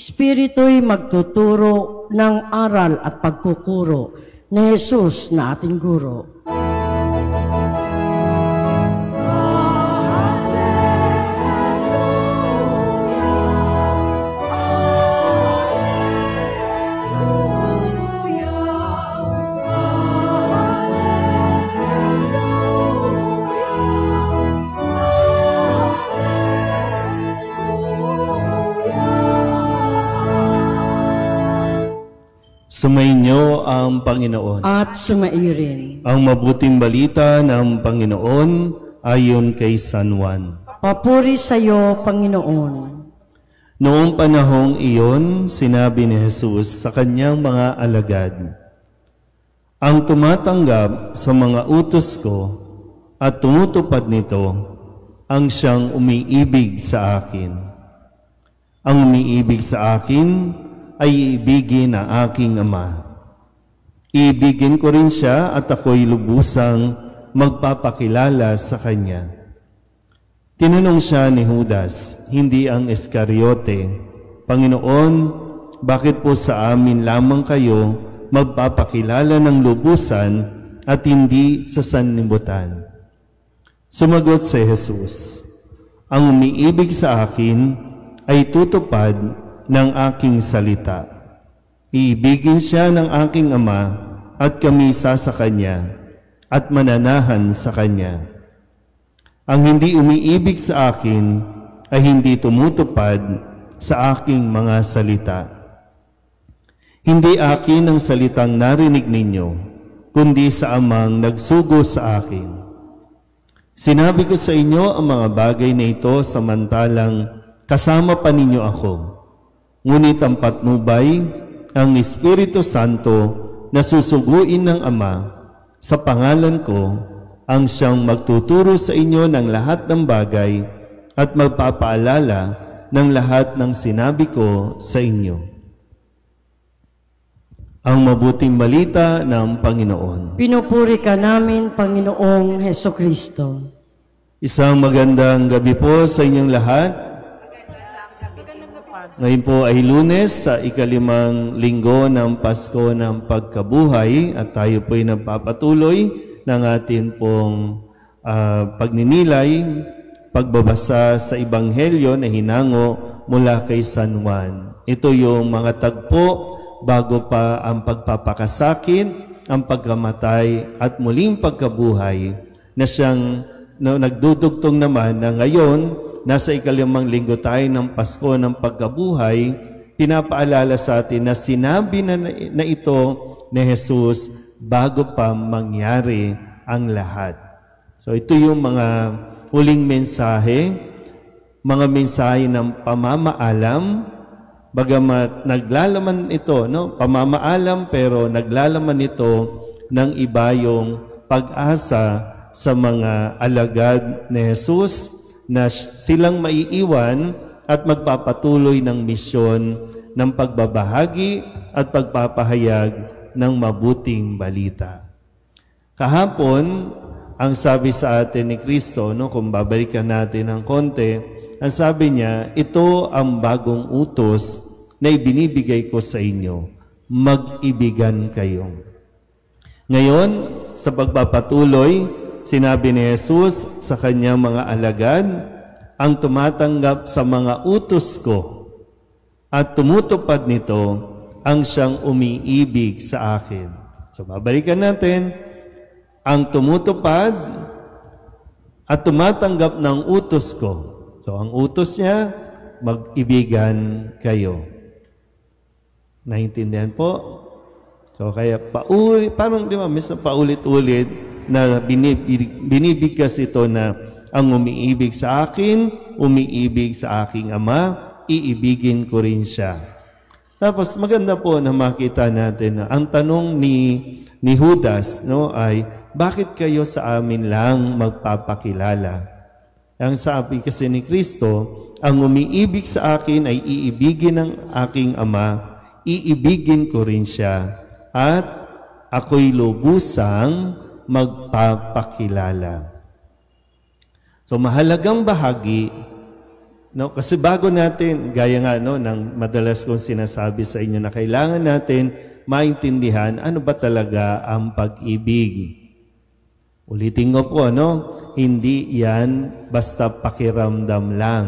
Espiritu'y magtuturo ng aral at pagkukuro ni Jesus na ating guro. Sumainyo ang Panginoon. At sumairin. Ang mabuting balita ng Panginoon ayon kay San Juan. Papuri sa iyo, Panginoon. Noong panahong iyon, sinabi ni Jesus sa kanyang mga alagad, ang tumatanggap sa mga utos ko at tumutupad nito, ang siyang umiibig sa akin. Ang umiibig sa akin ay iibigin ang aking Ama. Iibigin ko rin siya at ako'y lubusang magpapakilala sa kanya. Tinanong siya ni Judas, hindi ang Iscariote, Panginoon, bakit po sa amin lamang kayo magpapakilala ng lubusan at hindi sa sanlibutan? Sumagot si Jesus, ang umiibig sa akin ay tutupad ng aking salita. Iibigin siya ng aking Ama at kami sa kanya at mananahan sa kanya. Ang hindi umiibig sa akin ay hindi tumutupad sa aking mga salita. Hindi akin ang salitang narinig ninyo, kundi sa Amang nagsugo sa akin. Sinabi ko sa inyo ang mga bagay na ito samantalang kasama pa ninyo ako. Ngunit ang patnubay, ang Espiritu Santo na susuguin ng Ama sa pangalan ko, ang siyang magtuturo sa inyo ng lahat ng bagay at magpapaalala ng lahat ng sinabi ko sa inyo. Ang mabuting balita ng Panginoon. Pinupuri ka namin, Panginoong Hesukristo. Isang magandang gabi po sa inyong lahat. Ngayon po ay Lunes sa ika-5 linggo ng Pasko ng Pagkabuhay at tayo po ay nagpapatuloy ng atin pong pagninilay, pagbabasa sa Ebanghelyo na hinango mula kay San Juan. Ito yung mga tagpo bago pa ang pagpapakasakit, ang pagkamatay at muling pagkabuhay na siyang nagdudugtong naman na ngayon nasa ika-5 linggo tayo ng Pasko ng Pagkabuhay, pinapaalala sa atin na sinabi na ito ni Jesus bago pa mangyari ang lahat. So ito yung mga huling mensahe, mga mensahe ng pamamaalam, bagamat naglalaman ito, pamamaalam pero naglalaman ito ng iba yung pag-asa sa mga alagad ni Jesus na silang maiiwan at magpapatuloy ng misyon ng pagbabahagi at pagpapahayag ng mabuting balita. Kahapon, ang sabi sa atin ni Kristo, kung babalikan natin ng konti, ang sabi niya, ito ang bagong utos na ibinibigay ko sa inyo, mag-ibigan kayo. Ngayon, sa pagpapatuloy, sinabi ni Jesus sa kanyang mga alagad, ang tumatanggap sa mga utos ko at tumutupad nito, ang siyang umiibig sa akin. So, babalikan natin, ang tumutupad at tumatanggap ng utos ko. So, ang utos niya, mag-ibigan kayo. Naintindihan po? So, kaya parang di ba, paulit-ulit na binibigkas ito na ang umiibig sa akin, umiibig sa aking Ama, iibigin ko rin siya. Tapos maganda po na makita natin na ang tanong ni Judas ay, bakit kayo sa amin lang magpapakilala? Ang sabi kasi ni Kristo, ang umiibig sa akin ay iibigin ng aking Ama, iibigin ko rin siya, at ako'y lubusang magpapakilala. So mahalagang bahagi No, kasi bago natin, gaya nga no, ng madalas kong sinasabi sa inyo na kailangan natin maintindihan ano ba talaga ang pag-ibig. Ulitin ko po, no? Hindi yan basta pakiramdam lang.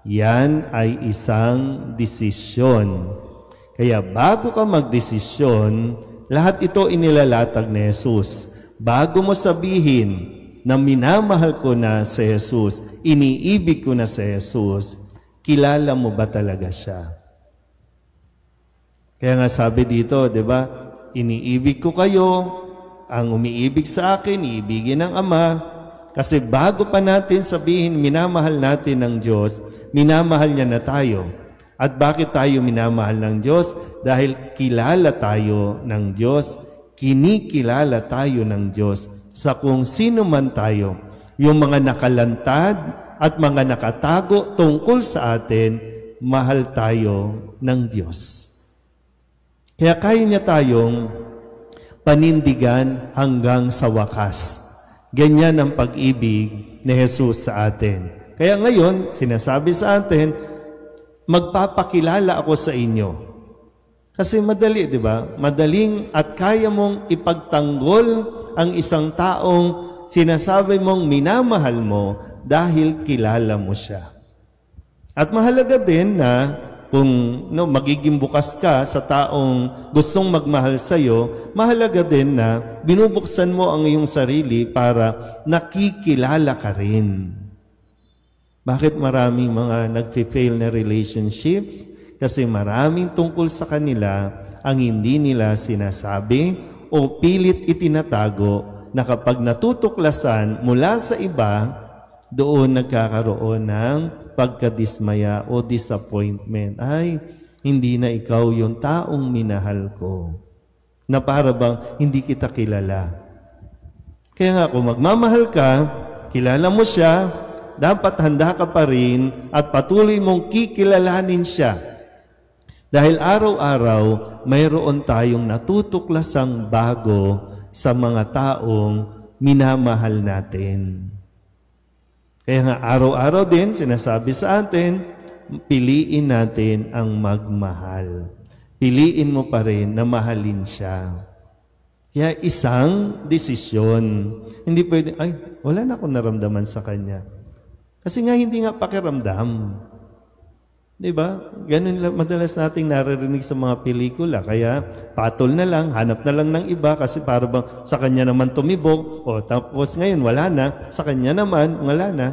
Yan ay isang desisyon. Kaya bago ka magdesisyon, lahat ito inilalatag ni Jesus. Bago mo sabihin na minamahal ko na si Jesus, iniibig ko na si Jesus, kilala mo ba talaga siya? Kaya nga sabi dito, di ba? Iniibig ko kayo, ang umiibig sa akin, iibigin ng Ama. Kasi bago pa natin sabihin, minamahal natin ng Diyos, minamahal niya na tayo. At bakit tayo minamahal ng Diyos? Dahil kilala tayo ng Diyos, kinikilala tayo ng Diyos sa kung sino man tayo, yung mga nakalantad at mga nakatago tungkol sa atin, mahal tayo ng Diyos. Kaya kaya niya tayong panindigan hanggang sa wakas. Ganyan ang pag-ibig ni Jesus sa atin. Kaya ngayon, sinasabi sa atin, magpapakilala ako sa inyo. Kasi madali, di ba? Madaling at kaya mong ipagtanggol ang isang taong sinasabi mong minamahal mo dahil kilala mo siya. At mahalaga din na kung magiging bukas ka sa taong gustong magmahal sa iyo, mahalaga din na binubuksan mo ang iyong sarili para nakikilala ka rin. Bakit maraming mga nag-fail na relationships? Kasi maraming tungkol sa kanila ang hindi nila sinasabi o pilit itinatago na kapag natutuklasan mula sa iba, doon nagkakaroon ng pagkadismaya o disappointment. Ay, hindi na ikaw yung taong minahal ko. Na para bang hindi kita kilala. Kaya nga kung magmamahal ka, kilala mo siya, dapat handa ka pa rin at patuloy mong kikilalanin siya. Dahil araw-araw, mayroon tayong natutuklasang bago sa mga taong minamahal natin. Kaya nga araw-araw din, sinasabi sa atin, piliin natin ang magmahal. Piliin mo pa rin na mahalin siya. Kaya isang desisyon. Hindi pwede, ay, wala na akong naramdaman sa kanya. Kasi nga hindi nga pakiramdam. Diba? Ganun madalas nating naririnig sa mga pelikula. Kaya patol na lang, hanap na lang ng iba kasi para bang sa kanya naman tumibok. O tapos ngayon wala na, sa kanya naman wala na.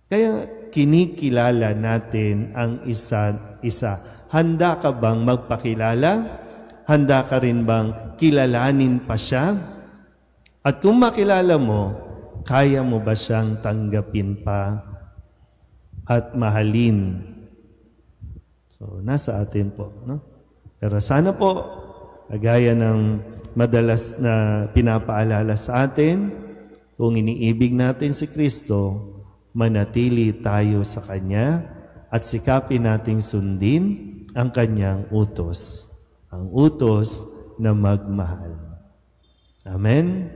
Kaya kinikilala natin ang isa't isa. Handa ka bang magpakilala? Handa ka rin bang kilalanin pa siya? At kung makilala mo, kaya mo ba siyang tanggapin pa at mahalin? So, nasa atin po, no? Pero sana po, kagaya ng madalas na pinapaalala sa atin, kung iniibig natin si Kristo, manatili tayo sa Kanya at sikapin nating sundin ang Kanyang utos. Ang utos na magmahal. Amen?